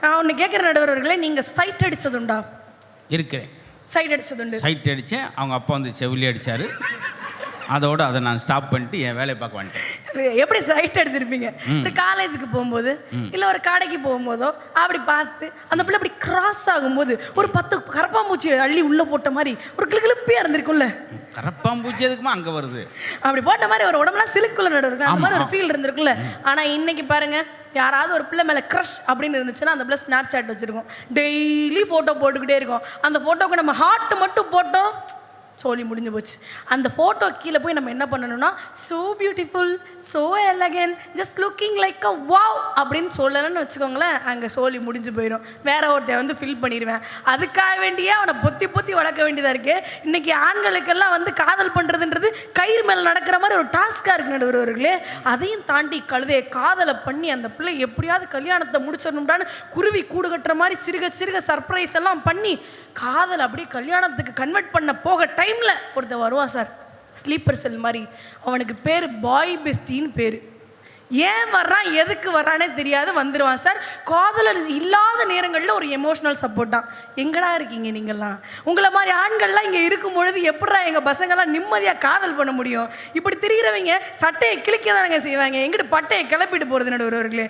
நான் ஒன்று கேட்குற நடுவர்களே, நீங்கள் சைட் அடிச்சதுண்டா? இருக்கிறேன். சைட் அடிச்சதுண்டு. சைட் அடித்தேன். அவங்க அப்பா வந்து செவிலி அடித்தார். அதோடு அதை நான் ஸ்டாப் பண்ணிட்டு என் வேலையை பார்க்க வந்துட்டேன். எப்படி சைட் அடிச்சிருப்பீங்க? ஒரு காலேஜுக்கு போகும்போது இல்லை ஒரு கடைக்கு போகும்போதோ அப்படி பார்த்து அந்த பிள்ளை அப்படி கிராஸ் ஆகும்போது ஒரு 10 கரப்பாம்பூச்சி அள்ளி உள்ளே போட்ட மாதிரி ஒரு கிளிப்பியாக இருந்திருக்கும்ல. கரப்பாம்பூச்சி எதுக்குமா அங்கே வருது? அப்படி போட்ட மாதிரி ஒரு உடம்புலாம் சிலுக்குள்ள நடுவு அந்த மாதிரி ஒரு ஃபீல் இருந்திருக்குல்ல. ஆனால் இன்னைக்கு பாருங்க, யாராவது ஒரு பிள்ளை மேலே க்ரஷ் அப்படின்னு இருந்துச்சுன்னா அந்த பிள்ளை ஸ்னாப் சாட் வச்சுருக்கோம். டெய்லி ஃபோட்டோ போட்டுக்கிட்டே இருக்கோம். அந்த ஃபோட்டோக்கு நம்ம ஹார்ட் மட்டும் போட்டோம், சோலி முடிஞ்சு போச்சு. அந்த ஃபோட்டோ கீழே போய் நம்ம என்ன பண்ணணும்னா, so beautiful, so elegant, just looking like அ வாவ் அப்படின்னு சொல்லலைன்னு வச்சுக்கோங்களேன், அங்கே சோலி முடிஞ்சு போயிடும். வேற ஒருத்தர் வந்து ஃபில் பண்ணிடுவேன். அதுக்காக வேண்டியே அவனை பொத்தி பொத்தி வளர்க்க வேண்டியதாக இருக்குது. இன்றைக்கி ஆண்களுக்கெல்லாம் வந்து காதல் பண்ணுறதுன்றது கயிறு மேலே நடக்கிற மாதிரி ஒரு டாஸ்காக இருக்கு நடுவர்களே. அதையும் தாண்டி கழுதையை காதலை பண்ணி அந்த பிள்ளை எப்படியாவது கல்யாணத்தை முடிச்சிடணும்டான்னு குருவி கூடு கட்டுற மாதிரி சிறுக சிறுக சர்ப்ரைஸ் எல்லாம் பண்ணி காதல் அப்படியே கல்யாணத்துக்கு கன்வெர்ட் பண்ண போக டைமில் ஒருத்தர் வருவான் சார், ஸ்லீப்பர் செல் மாதிரி. அவனுக்கு பேர் பாய் பெஸ்டின்னு பேர். ஏன் வர்றான் எதுக்கு வர்றானே தெரியாது, வந்துடுவான் சார். காதலர் இல்லாத நேரங்களில் ஒரு எமோஷ்னல் சப்போர்ட் தான். எங்கடா இருக்கீங்க நீங்கள்லாம்? உங்களை மாதிரி ஆண்கள்லாம் இங்கே இருக்கும் பொழுது எப்படா எங்கள் பசங்கள்லாம் நிம்மதியாக காதல் பண்ண முடியும்? இப்படி திரிகிறவங்க சட்டையை கிழிக்க தானங்க செய்வாங்க, எங்கிட்ட பட்டையை கிளப்பிட்டு போகிறது நடுவர்களே.